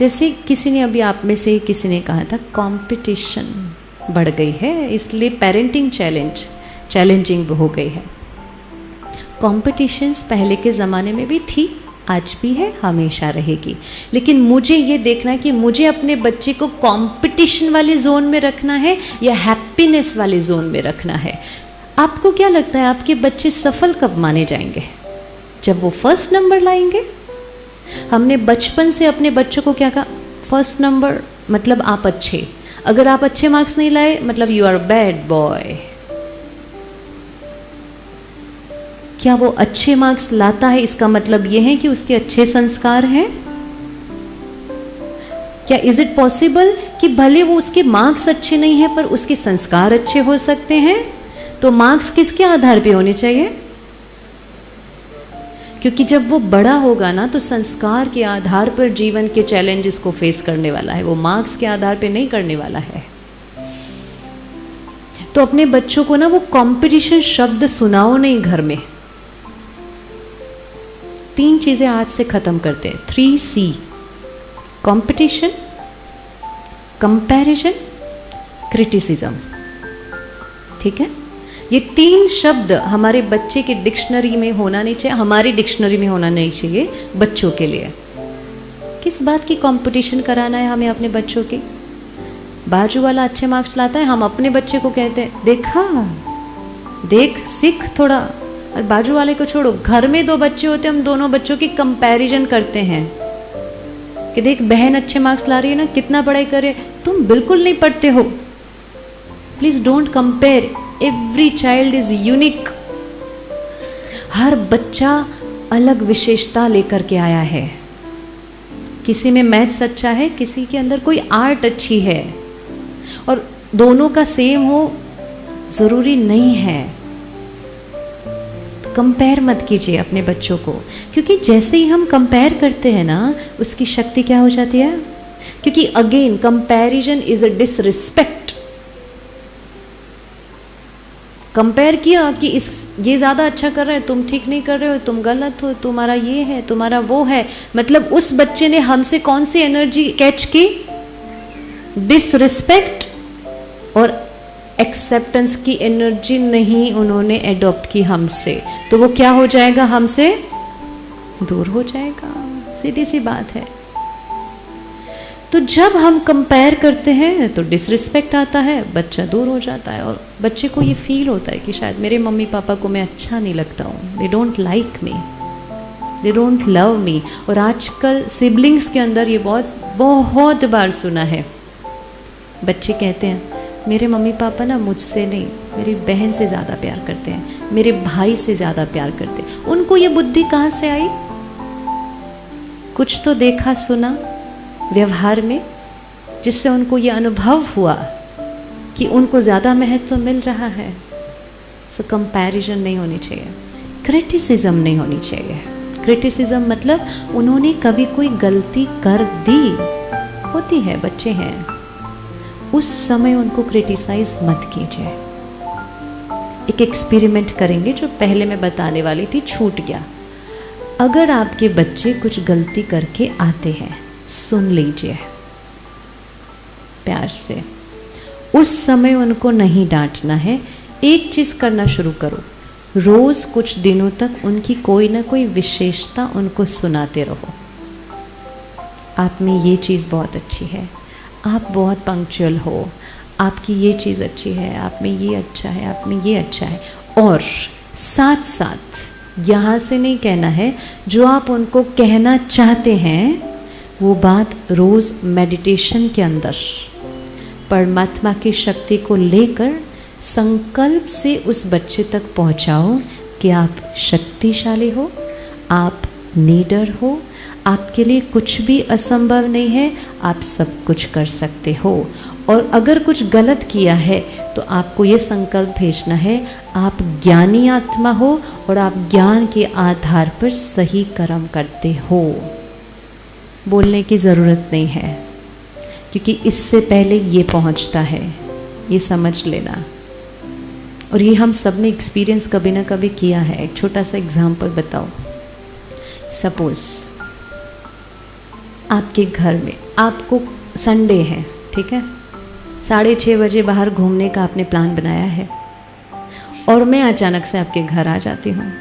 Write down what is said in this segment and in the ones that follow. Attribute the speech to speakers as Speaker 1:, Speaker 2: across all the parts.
Speaker 1: जैसे किसी ने अभी आप में से किसी ने कहा था कंपटीशन बढ़ गई है, इसलिए पेरेंटिंग चैलेंजिंग हो गई है। कॉम्पिटिशन्स पहले के ज़माने में भी थी, आज भी है, हमेशा रहेगी। लेकिन मुझे ये देखना है कि मुझे अपने बच्चे को कंपटीशन वाले जोन में रखना है या हैप्पीनेस वाले जोन में रखना है। आपको क्या लगता है आपके बच्चे सफल कब माने जाएंगे? जब वो फर्स्ट नंबर लाएंगे। हमने बचपन से अपने बच्चों को क्या कहा? फर्स्ट नंबर मतलब आप अच्छे, अगर आप अच्छे मार्क्स नहीं लाए मतलब यू आर बैड बॉय। क्या वो अच्छे मार्क्स लाता है इसका मतलब ये है कि उसके अच्छे संस्कार हैं? क्या इज इट पॉसिबल कि भले वो उसके मार्क्स अच्छे नहीं हैं पर उसके संस्कार अच्छे हो सकते हैं? तो मार्क्स किसके आधार पे होने चाहिए? क्योंकि जब वो बड़ा होगा ना तो संस्कार के आधार पर जीवन के चैलेंजेस को फेस करने वाला है, वो मार्क्स के आधार पे नहीं करने वाला है। तो अपने बच्चों को ना वो कंपटीशन शब्द सुनाओ नहीं घर में। 3 चीजें आज से खत्म करते हैं, 3C: कंपटीशन, कंपैरिजन, क्रिटिसिज्म। ठीक है, ये 3 शब्द हमारे बच्चे की डिक्शनरी में होना नहीं चाहिए, हमारी डिक्शनरी में होना नहीं चाहिए बच्चों के लिए। किस बात की कंपटीशन कराना है हमें अपने बच्चों की? बाजू वाला अच्छे मार्क्स लाता है, हम अपने बच्चे को कहते हैं देखा, देख, सीख थोड़ा। और बाजू वाले को छोड़ो, घर में 2 बच्चे होते हैं, हम दोनों बच्चों की कंपैरिजन करते हैं कि देख बहन अच्छे मार्क्स ला रही है ना, कितना पढ़ाई करे, तुम बिल्कुल नहीं पढ़ते हो। Please don't compare, every child is unique. हर बच्चा अलग विशेषता लेकर के आया है। किसी में मैथ्स अच्छा है, किसी के अंदर कोई आर्ट अच्छी है, और दोनों का सेम हो जरूरी नहीं है। कंपेयर मत कीजिए अपने बच्चों को, क्योंकि जैसे ही हम कंपेयर करते हैं ना उसकी शक्ति क्या हो जाती है? क्योंकि again comparison is a disrespect. Compare किया कि ये ज़्यादा अच्छा कर रहा है, तुम ठीक नहीं कर रहे हो, तुम गलत हो, तुम्हारा ये है, तुम्हारा वो है। मतलब उस बच्चे ने हमसे कौन सी एनर्जी कैच की? डिसरिस्पेक्ट और एक्सेप्टेंस की एनर्जी नहीं उन्होंने एडॉप्ट की हमसे, तो वो क्या हो जाएगा? हमसे दूर हो जाएगा। सीधी सी बात है। तो जब हम कंपेयर करते हैं तो डिसरिस्पेक्ट आता है, बच्चा दूर हो जाता है, और बच्चे को ये फील होता है कि शायद मेरे मम्मी पापा को मैं अच्छा नहीं लगता हूँ, they don't like me, they don't love me. और आजकल सिबलिंग्स के अंदर ये बहुत बार सुना है, बच्चे कहते हैं मेरे मम्मी पापा ना मुझसे नहीं, मेरी बहन से ज़्यादा प्यार करते हैं, मेरे भाई से ज़्यादा प्यार करते हैं। उनको ये बुद्धि कहाँ से आई? कुछ तो देखा सुना व्यवहार में जिससे उनको ये अनुभव हुआ कि उनको ज़्यादा महत्व मिल रहा है। सो कंपैरिजन नहीं होनी चाहिए, क्रिटिसिज्म नहीं होनी चाहिए। क्रिटिसिज्म मतलब उन्होंने कभी कोई गलती कर दी, होती है, बच्चे हैं, उस समय उनको क्रिटिसाइज मत कीजिए। एक एक्सपेरिमेंट करेंगे जो पहले मैं बताने वाली थी, छूट गया। अगर आपके बच्चे कुछ गलती करके आते हैं, सुन लीजिए प्यार से, उस समय उनको नहीं डांटना है। एक चीज करना शुरू करो, रोज कुछ दिनों तक उनकी कोई ना कोई विशेषता उनको सुनाते रहो। आप में ये चीज़ बहुत अच्छी है, आप बहुत पंक्चुअल हो, आपकी ये चीज़ अच्छी है, आप में ये अच्छा है, आप में ये अच्छा है। और साथ साथ यहाँ से नहीं कहना है, जो आप उनको कहना चाहते हैं वो बात रोज़ मेडिटेशन के अंदर परमात्मा की शक्ति को लेकर संकल्प से उस बच्चे तक पहुँचाओ कि आप शक्तिशाली हो, आप नीडर हो, आपके लिए कुछ भी असंभव नहीं है, आप सब कुछ कर सकते हो। और अगर कुछ गलत किया है तो आपको ये संकल्प भेजना है, आप ज्ञानी आत्मा हो और आप ज्ञान के आधार पर सही कर्म करते हो। बोलने की ज़रूरत नहीं है, क्योंकि इससे पहले ये पहुंचता है, ये समझ लेना। और ये हम सब ने एक्सपीरियंस कभी ना कभी किया है। एक छोटा सा एग्जाम्पल बताओ। सपोज आपके घर में आपको संडे है, ठीक है, 6:30 बजे बाहर घूमने का आपने प्लान बनाया है और मैं अचानक से आपके घर आ जाती हूँ।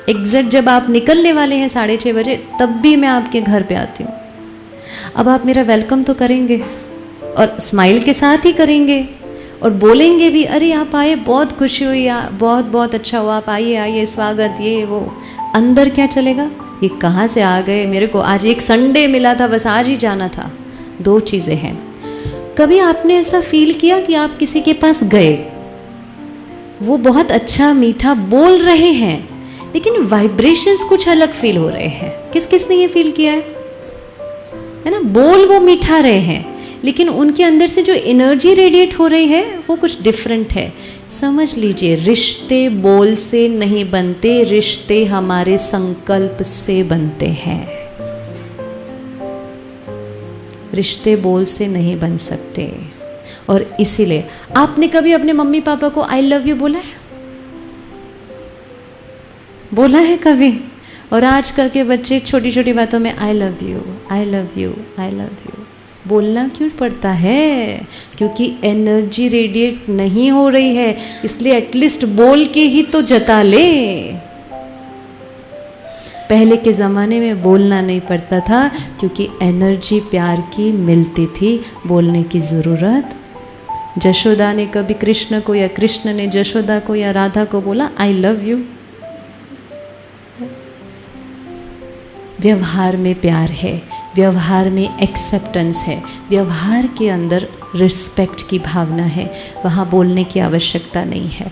Speaker 1: एग्जैक्ट जब आप निकलने वाले हैं 6:30 बजे, तब भी मैं आपके घर पे आती हूँ। अब आप मेरा वेलकम तो करेंगे और स्माइल के साथ ही करेंगे और बोलेंगे भी, अरे आप आए, बहुत खुशी हुई, बहुत बहुत अच्छा हुआ, आप आइए आइए, स्वागत, ये वो। अंदर क्या चलेगा, ये कहाँ से आ गए, मेरे को आज एक संडे मिला था, बस आज ही जाना था। दो चीज़ें हैं। कभी आपने ऐसा फील किया कि आप किसी के पास गए, वो बहुत अच्छा मीठा बोल रहे हैं लेकिन वाइब्रेशंस कुछ अलग फील हो रहे हैं? किस किस ने ये फील किया है ना? बोल वो मीठा रहे हैं लेकिन उनके अंदर से जो एनर्जी रेडिएट हो रही है वो कुछ डिफरेंट है। समझ लीजिए, रिश्ते बोल से नहीं बनते, रिश्ते हमारे संकल्प से बनते हैं। रिश्ते बोल से नहीं बन सकते। और इसीलिए आपने कभी अपने मम्मी पापा को आई लव यू बोला है? बोला है कभी? और आजकल के बच्चे छोटी छोटी बातों में I love you, I love you, I love you बोलना क्यों पड़ता है? क्योंकि एनर्जी रेडिएट नहीं हो रही है, इसलिए एटलीस्ट बोल के ही तो जता ले। पहले के ज़माने में बोलना नहीं पड़ता था क्योंकि एनर्जी प्यार की मिलती थी, बोलने की ज़रूरत। जशोदा ने कभी कृष्ण को या कृष्ण ने जशोदा को या राधा को बोला आई लव यू? व्यवहार में प्यार है, व्यवहार में एक्सेप्टेंस है, व्यवहार के अंदर रिस्पेक्ट की भावना है, वहाँ बोलने की आवश्यकता नहीं है।